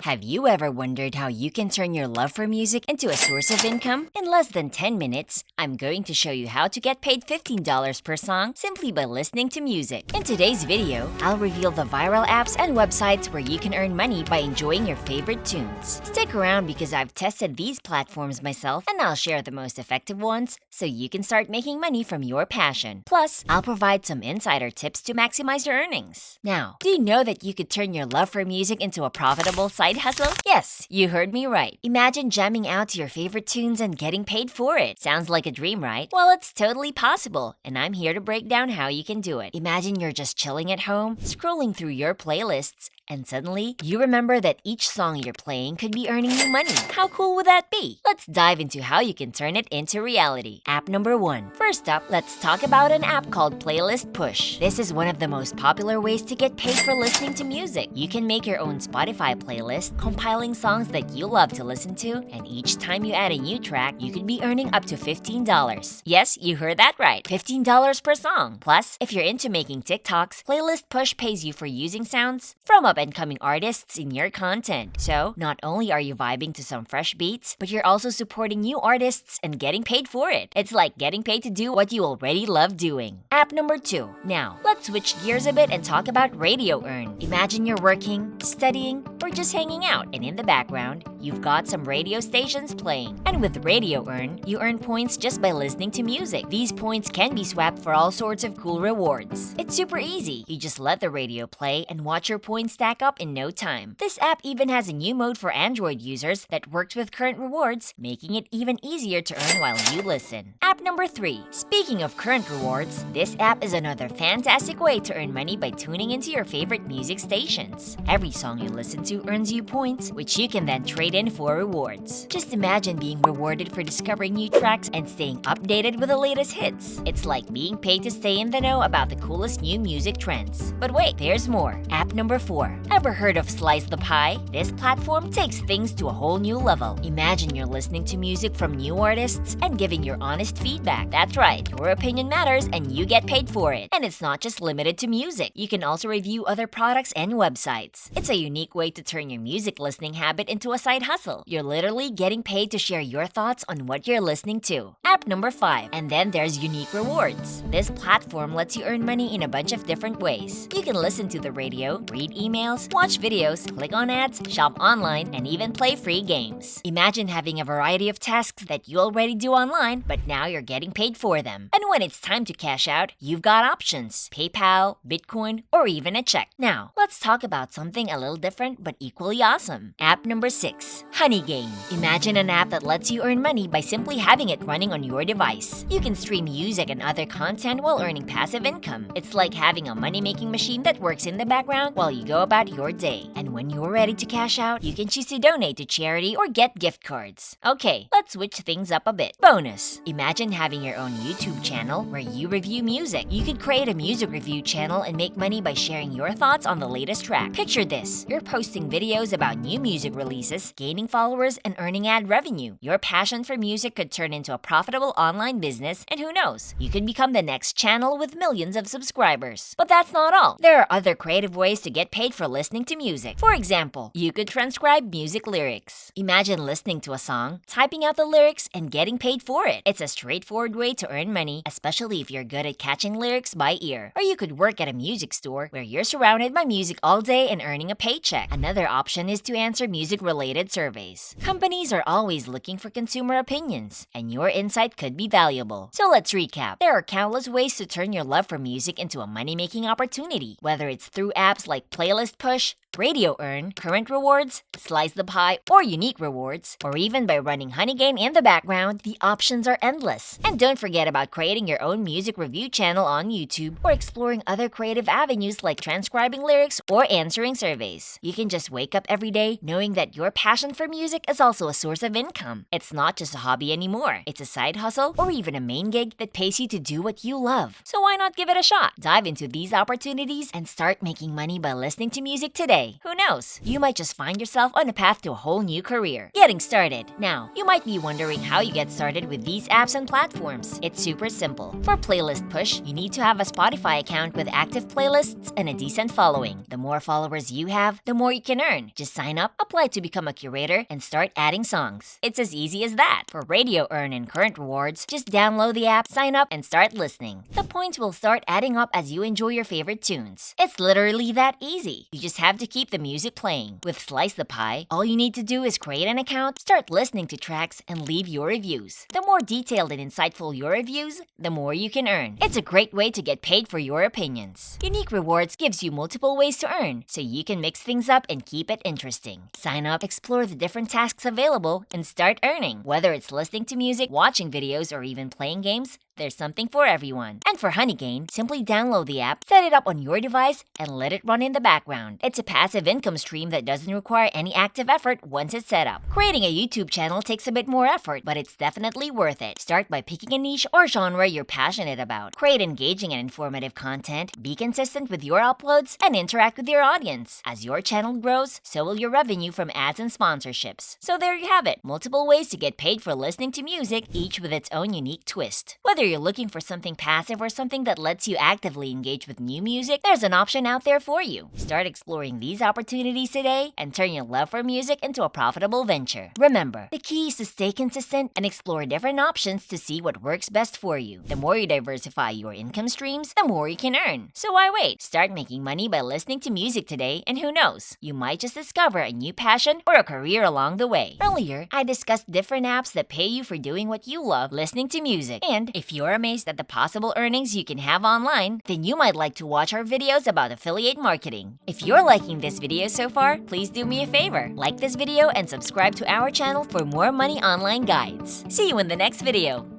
Have you ever wondered how you can turn your love for music into a source of income? In less than 10 minutes, I'm going to show you how to get paid $15 per song simply by listening to music. In today's video, I'll reveal the viral apps and websites where you can earn money by enjoying your favorite tunes. Stick around because I've tested these platforms myself and I'll share the most effective ones so you can start making money from your passion. Plus, I'll provide some insider tips to maximize your earnings. Now, do you know that you could turn your love for music into a profitable side hustle? Yes, you heard me right. Imagine jamming out to your favorite tunes and getting paid for it. Sounds like a dream, right? Well, it's totally possible, and I'm here to break down how you can do it. Imagine you're just chilling at home, scrolling through your playlists, and suddenly, you remember that each song you're playing could be earning you money. How cool would that be? Let's dive into how you can turn it into reality. App number 1. First up, let's talk about an app called Playlist Push. This is one of the most popular ways to get paid for listening to music. You can make your own Spotify playlist, compiling songs that you love to listen to, and each time you add a new track, you could be earning up to $15. Yes, you heard that right. $15 per song. Plus, if you're into making TikToks, Playlist Push pays you for using sounds from up-and-coming artists in your content. So, not only are you vibing to some fresh beats, but you're also supporting new artists and getting paid for it. It's like getting paid to do what you already love doing. App number 2. Now, let's switch gears a bit and talk about Radio Earn. Imagine you're working, studying, or just hanging out, and in the background, you've got some radio stations playing. And with Radio Earn, you earn points just by listening to music. These points can be swapped for all sorts of cool rewards. It's super easy. You just let the radio play and watch your points stack up in no time. This app even has a new mode for Android users that works with current rewards, making it even easier to earn while you listen. App number 3. Speaking of current rewards, this app is another fantastic way to earn money by tuning into your favorite music stations. Every song you listen to earns you points, which you can then trade in for rewards. Just imagine being rewarded for discovering new tracks and staying updated with the latest hits. It's like being paid to stay in the know about the coolest new music trends. But wait, there's more. App number 4. Ever heard of Slice the Pie? This platform takes things to a whole new level. Imagine you're listening to music from new artists and giving your honest feedback. That's right, your opinion matters and you get paid for it. And it's not just limited to music. You can also review other products and websites. It's a unique way to turn your music listening habit into a side hustle. You're literally getting paid to share your thoughts on what you're listening to. App number 5. And then there's Unique Rewards. This platform lets you earn money in a bunch of different ways. You can listen to the radio, read emails, watch videos, click on ads, shop online, and even play free games. Imagine having a variety of tasks that you already do online, but now you're getting paid for them. And when it's time to cash out, you've got options: PayPal, Bitcoin, or even a check. Now, let's talk about something a little different but equally awesome. App number 6. Honey Game. Imagine an app that lets you earn money by simply having it running on your device. You can stream music and other content while earning passive income. It's like having a money-making machine that works in the background while you go about your day. And when you're ready to cash out, you can choose to donate to charity or get gift cards. Okay, let's switch things up a bit. Bonus. Imagine having your own YouTube channel where you review music. You could create a music review channel and make money by sharing your thoughts on the latest track. Picture this. You're posting videos about new music releases, gaining followers, and earning ad revenue. Your passion for music could turn into a profitable online business, and who knows, you could become the next channel with millions of subscribers. But that's not all. There are other creative ways to get paid for listening to music. For example, you could transcribe music lyrics. Imagine listening to a song, typing out the lyrics, and getting paid for it. It's a straightforward way to earn money, especially if you're good at catching lyrics by ear. Or you could work at a music store where you're surrounded by music all day and earning a paycheck. Another option is to answer music-related surveys. Companies are always looking for consumer opinions, and your insight could be valuable. So let's recap. There are countless ways to turn your love for music into a money-making opportunity, whether it's through apps like Playlist Push, Radio Earn, Current Rewards, Slice the Pie, or Unique Rewards, or even by running Honey Game in the background. The options are endless. And don't forget about creating your own music review channel on YouTube or exploring other creative avenues like transcribing lyrics or answering surveys. You can just wake up every day knowing that your passion for music is also a source of income. It's not just a hobby anymore. It's a side hustle or even a main gig that pays you to do what you love. So why not give it a shot? Dive into these opportunities and start making money by listening to music today. Who knows? You might just find yourself on a path to a whole new career. Getting started. Now, you might be wondering how you get started with these apps and platforms. It's super simple. For Playlist Push, you need to have a Spotify account with active playlists and a decent following. The more followers you have, the more you can earn. Just sign up, apply to become a curator, and start adding songs. It's as easy as that. For radio earn and current rewards, just download the app, sign up, and start listening. The points will start adding up as you enjoy your favorite tunes. It's literally that easy. You just have to keep the music playing. With Slice the Pie, all you need to do is create an account, start listening to tracks, and leave your reviews. The more detailed and insightful your reviews, the more you can earn. It's a great way to get paid for your opinions. Unique Rewards gives you multiple ways to earn, so you can mix things up and keep it interesting. Sign up, explore the different tasks available, and start earning. Whether it's listening to music, watching videos, or even playing games, there's something for everyone. And for Honeygain, simply download the app, set it up on your device, and let it run in the background. It's a passive income stream that doesn't require any active effort once it's set up. Creating a YouTube channel takes a bit more effort, but it's definitely worth it. Start by picking a niche or genre you're passionate about. Create engaging and informative content, be consistent with your uploads, and interact with your audience. As your channel grows, so will your revenue from ads and sponsorships. So there you have it, multiple ways to get paid for listening to music, each with its own unique twist. Whether you're looking for something passive or something that lets you actively engage with new music, there's an option out there for you. Start exploring these opportunities today and turn your love for music into a profitable venture. Remember, the key is to stay consistent and explore different options to see what works best for you. The more you diversify your income streams, the more you can earn. So why wait? Start making money by listening to music today, and who knows, you might just discover a new passion or a career along the way. Earlier, I discussed different apps that pay you for doing what you love, listening to music. And if you're amazed at the possible earnings you can have online, then you might like to watch our videos about affiliate marketing. If you're liking this video so far, please do me a favor. Like this video and subscribe to our channel for more money online guides. See you in the next video.